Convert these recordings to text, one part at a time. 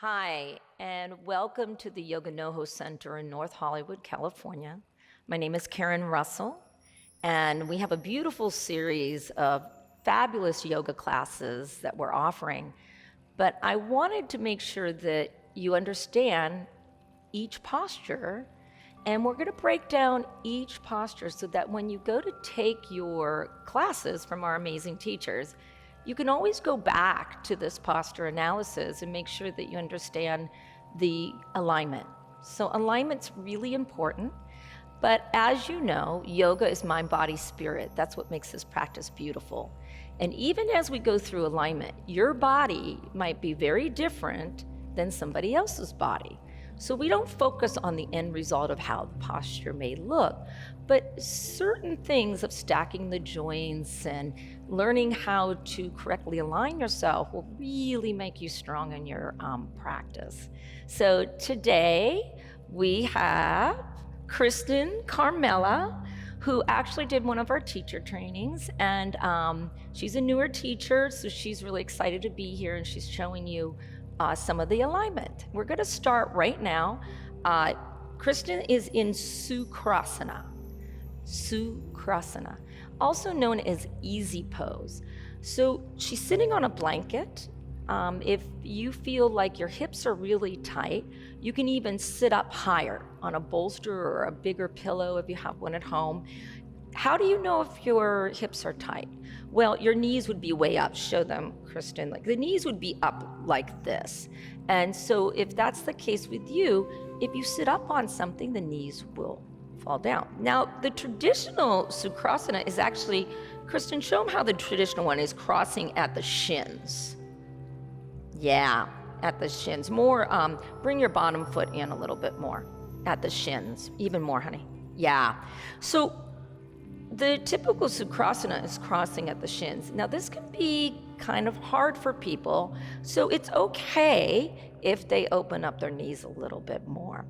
Hi, and welcome to the Yoga NoHo Center in North Hollywood, California. My name is Karen Russell, and we have a beautiful series of fabulous yoga classes that we're offering. But I wanted to make sure that you understand each posture, and we're going to break down each posture so that when you go to take your classes from our amazing teachers, you can always go back to this posture analysis and make sure that you understand the alignment. So alignment's really important, but as you know, yoga is mind, body, spirit. That's what makes this practice beautiful. And even as we go through alignment, your body might be very different than somebody else's body. So we don't focus on the end result of how the posture may look, but certain things of stacking the joints and learning how to correctly align yourself will really make you strong in your practice. So today we have Kristen Carmela, who actually did one of our teacher trainings, and she's a newer teacher, so she's really excited to be here, and she's showing you some of the alignment. We're going to start right now. Kristen is in Sukhasana. Sukhasana, also known as easy pose. So she's sitting on a blanket. If you feel like your hips are really tight, you can even sit up higher on a bolster or a bigger pillow if you have one at home. How do you know if your hips are tight? Well, your knees would be way up. Show them, Kristen. Like the knees would be up like this. And so if that's the case with you, if you sit up on something, the knees will fall down. Now, the traditional Sukhasana is actually, Kristen, show them how the traditional one is crossing at the shins. Yeah, at the shins. More, bring your bottom foot in a little bit more. At the shins, even more, honey. Yeah. So the typical Sukhasana is crossing at the shins. Now, this can be kind of hard for people, so it's okay if they open up their knees a little bit more.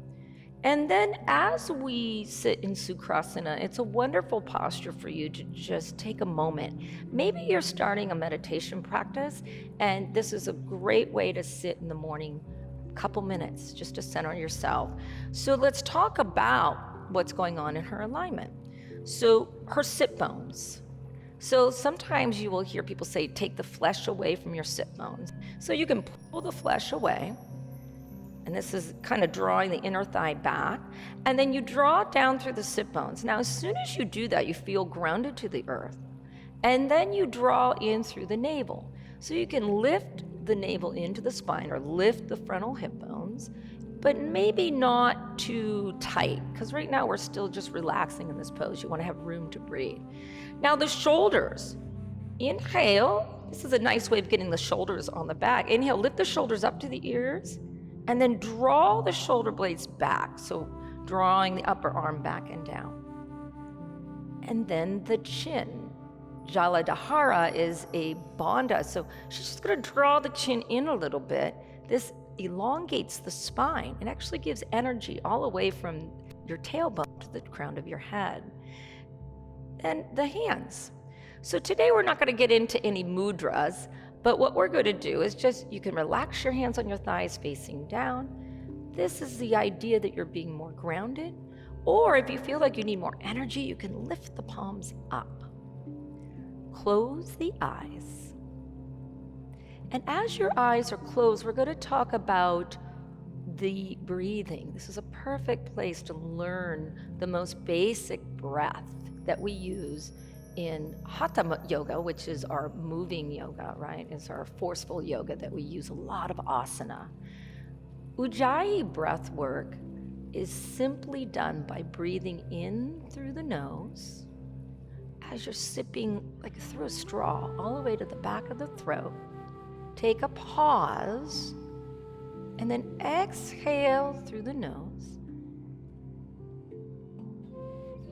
And then as we sit in Sukhasana, it's a wonderful posture for you to just take a moment. Maybe you're starting a meditation practice, and this is a great way to sit in the morning, a couple minutes, just to center yourself. So let's talk about what's going on in her alignment. So her sit bones. So sometimes you will hear people say, take the flesh away from your sit bones. So you can pull the flesh away, and this is kind of drawing the inner thigh back, and then you draw down through the sit bones. Now, as soon as you do that, you feel grounded to the earth, and then you draw in through the navel. So you can lift the navel into the spine or lift the frontal hip bones, but maybe not too tight, because right now we're still just relaxing in this pose. You want to have room to breathe. Now the shoulders. Inhale. This is a nice way of getting the shoulders on the back. Inhale, lift the shoulders up to the ears, and then draw the shoulder blades back. So drawing the upper arm back and down. And then the chin. Jaladhara is a bandha. So she's just going to draw the chin in a little bit. This elongates the spine and actually gives energy all the way from your tailbone to the crown of your head. And the hands. So today we're not going to get into any mudras, but what we're going to do is just, you can relax your hands on your thighs facing down. This is the idea that you're being more grounded. Or if you feel like you need more energy, you can lift the palms up. Close the eyes. And as your eyes are closed, we're going to talk about the breathing. This is a perfect place to learn the most basic breath that we use in Hatha yoga, which is our moving yoga, right? It's our forceful yoga that we use a lot of asana. Ujjayi breath work is simply done by breathing in through the nose as you're sipping like through a straw all the way to the back of the throat. Take a pause, and then exhale through the nose.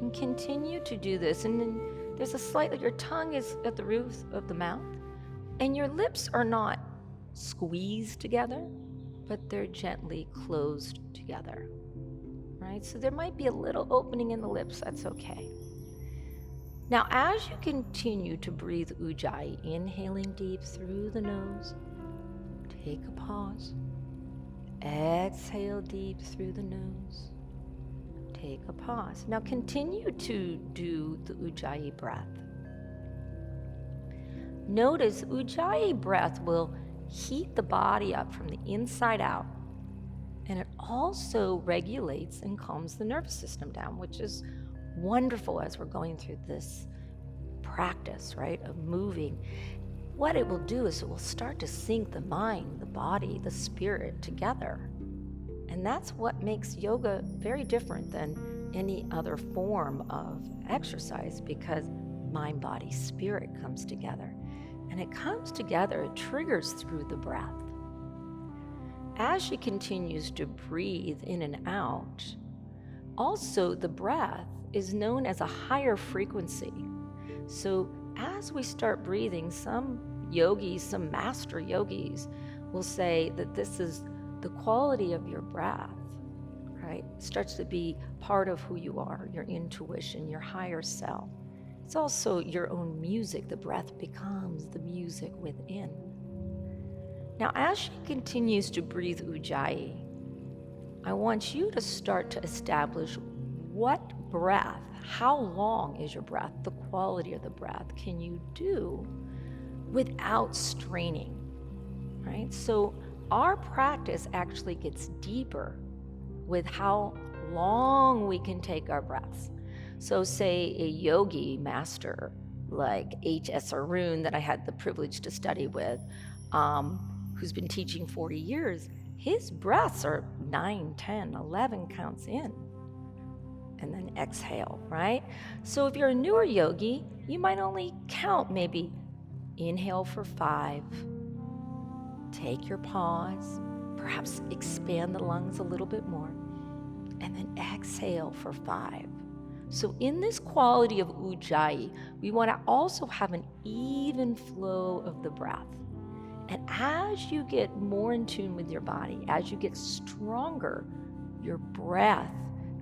And continue to do this. And then there's your tongue is at the roof of the mouth, and your lips are not squeezed together, but they're gently closed together, right? So there might be a little opening in the lips, that's okay. Now, as you continue to breathe Ujjayi, inhaling deep through the nose, take a pause. Exhale deep through the nose. Take a pause. Now continue to do the Ujjayi breath. Notice Ujjayi breath will heat the body up from the inside out, and it also regulates and calms the nervous system down, which is wonderful as we're going through this practice, right, of moving. What it will do is it will start to sync the mind, the body, the spirit together. And that's what makes yoga very different than any other form of exercise, because mind, body, spirit comes together. And it comes together, it triggers through the breath. As she continues to breathe in and out, also the breath is known as a higher frequency. So as we start breathing, some yogis, some master yogis will say that this is the quality of your breath, right? It starts to be part of who you are, your intuition, your higher self. It's also your own music. The breath becomes the music within. Now, as she continues to breathe Ujjayi, I want you to start to establish what breath, how long is your breath, the quality of the breath can you do without straining, right? So our practice actually gets deeper with how long we can take our breaths. So say a yogi master like H.S. Arun that I had the privilege to study with, who's been teaching 40 years, his breaths are 9, 10, 11 counts in, and then exhale, right? So if you're a newer yogi, you might only count maybe inhale for 5, take your pause, perhaps expand the lungs a little bit more, and then exhale for 5. So in this quality of Ujjayi, we want to also have an even flow of the breath. And as you get more in tune with your body, as you get stronger, your breath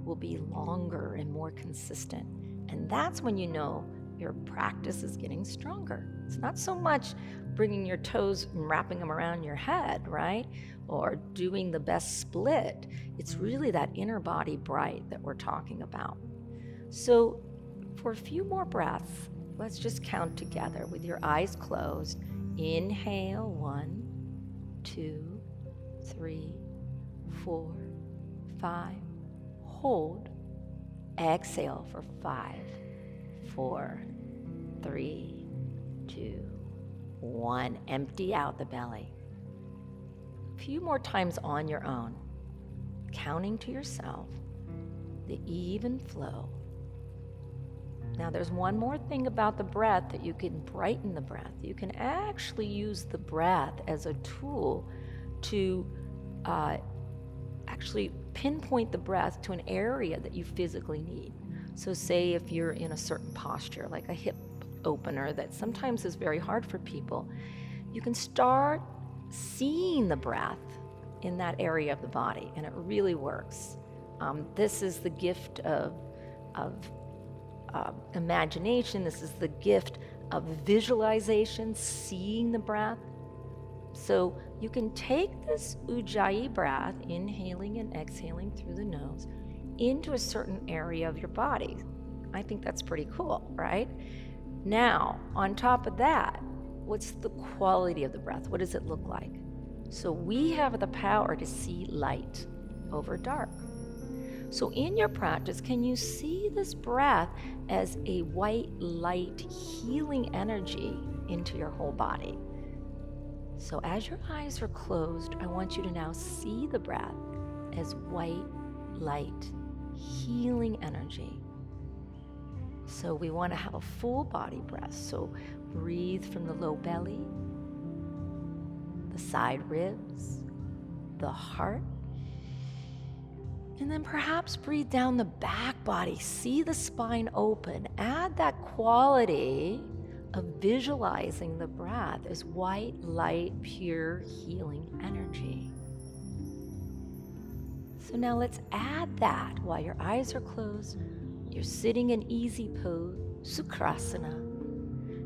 will be longer and more consistent. And that's when you know your practice is getting stronger. It's not so much bringing your toes and wrapping them around your head, right? Or doing the best split. It's really that inner body bright that we're talking about. So for a few more breaths, let's just count together with your eyes closed. Inhale, 1, 2, 3, 4, 5. Hold. Exhale for 5, 4, 3, 2, 1. Empty out the belly. A few more times on your own, counting to yourself, the even flow. Now there's one more thing about the breath that you can brighten the breath. You can actually use the breath as a tool to actually pinpoint the breath to an area that you physically need. So say if you're in a certain posture, like a hip opener that sometimes is very hard for people, you can start seeing the breath in that area of the body, and it really works. This is the gift of imagination. This is the gift of visualization, seeing the breath. So you can take this Ujjayi breath, inhaling and exhaling through the nose, into a certain area of your body. I think that's pretty cool, right? Now, on top of that, what's the quality of the breath? What does it look like? So we have the power to see light over dark. So in your practice, can you see this breath as a white light healing energy into your whole body? So as your eyes are closed, I want you to now see the breath as white light healing energy. So we want to have a full body breath. So breathe from the low belly, the side ribs, the heart. And then perhaps breathe down the back body. See the spine open. Add that quality of visualizing the breath as white, light, pure, healing energy. So now let's add that while your eyes are closed. You're sitting in easy pose, Sukhasana,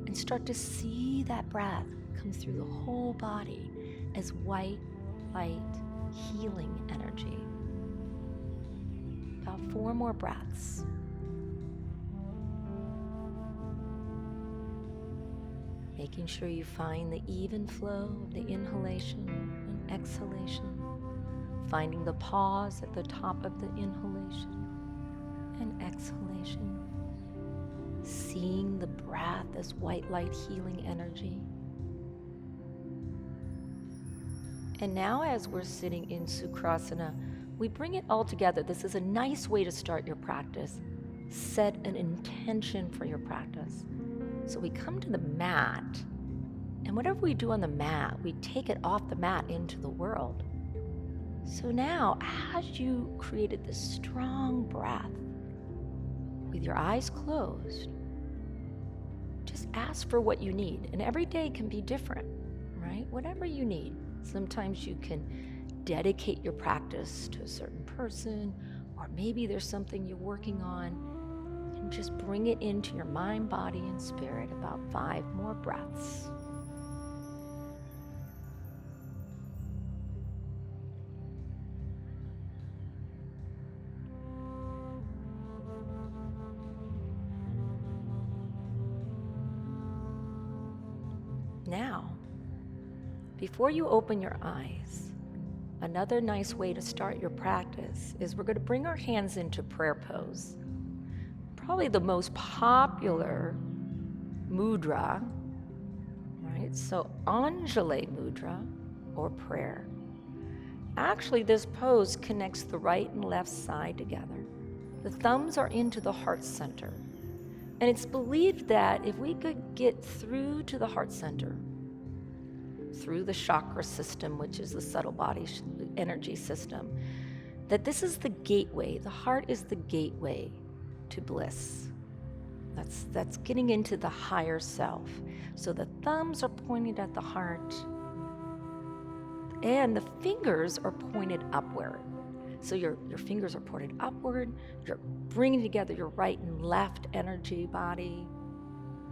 and start to see that breath come through the whole body as white, light, healing energy. About 4 more breaths. Making sure you find the even flow of the inhalation and exhalation. Finding the pause at the top of the inhalation and exhalation. Seeing the breath as white light healing energy. And now as we're sitting in Sukhasana, we bring it all together. This is a nice way to start your practice. Set an intention for your practice. So we come to the mat, and whatever we do on the mat, we take it off the mat into the world. So now, as you created this strong breath, with your eyes closed, just ask for what you need. And every day can be different, right? Whatever you need. Sometimes you can dedicate your practice to a certain person, or maybe there's something you're working on, and just bring it into your mind, body, and spirit. About 5 more breaths. Now, before you open your eyes, another nice way to start your practice is we're going to bring our hands into prayer pose. Probably the most popular mudra, right? So Anjali mudra, or prayer. Actually, this pose connects the right and left side together. The thumbs are into the heart center. And it's believed that if we could get through to the heart center, through the chakra system, which is the subtle body energy system, that this is the gateway. The heart is the gateway to bliss. That's getting into the higher self. So the thumbs are pointed at the heart, and the fingers are pointed upward. So your fingers are pointed upward. You're bringing together your right and left energy body,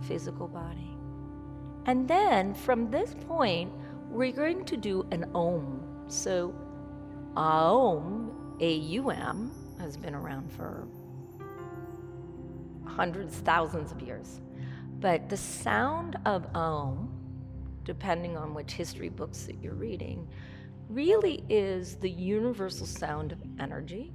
physical body. And then from this point, we're going to do an Om. So Aum, A-U-M, has been around for hundreds, thousands of years. But the sound of Om, depending on which history books that you're reading, really is the universal sound of energy.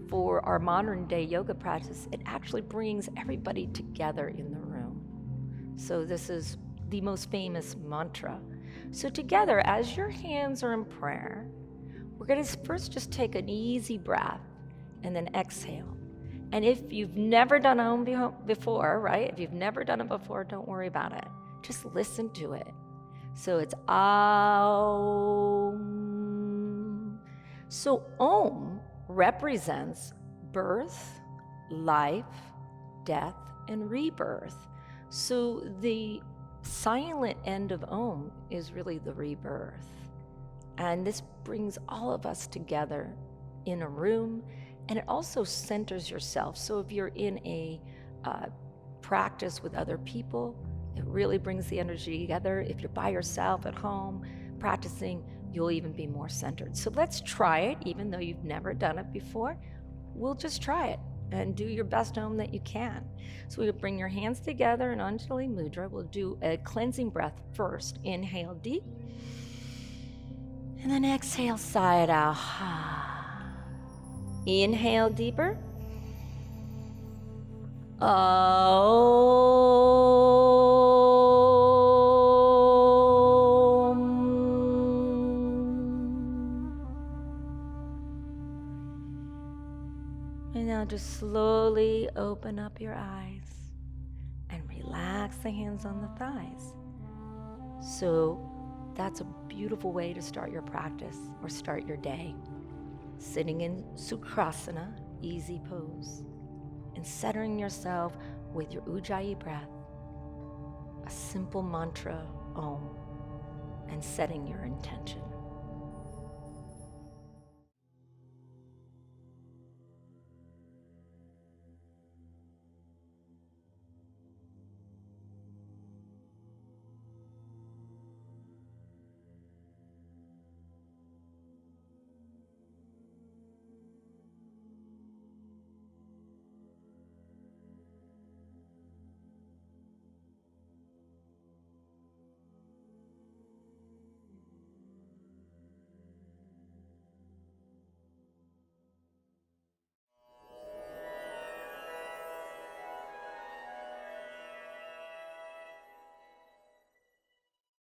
For our modern day yoga practice, it actually brings everybody together in the room. So this is the most famous mantra. So together, as your hands are in prayer, we're going to first just take an easy breath and then exhale. And if you've never done Om before, right? If you've never done it before, don't worry about it. Just listen to it. So it's Aum. So Om represents birth, life, death, and rebirth. So the silent end of Om is really the rebirth. And this brings all of us together in a room, and it also centers yourself. So if you're in a practice with other people, it really brings the energy together. If you're by yourself at home practicing, you'll even be more centered. So let's try it, even though you've never done it before. We'll just try it and do your best Om that you can. So we'll bring your hands together in Anjali Mudra. We'll do a cleansing breath first. Inhale deep. And then exhale, sigh it out. Inhale deeper. And now just slowly open up your eyes and relax the hands on the thighs. So that's a beautiful way to start your practice or start your day. Sitting in Sukhasana, easy pose, and centering yourself with your Ujjayi breath, a simple mantra, Om, and setting your intention.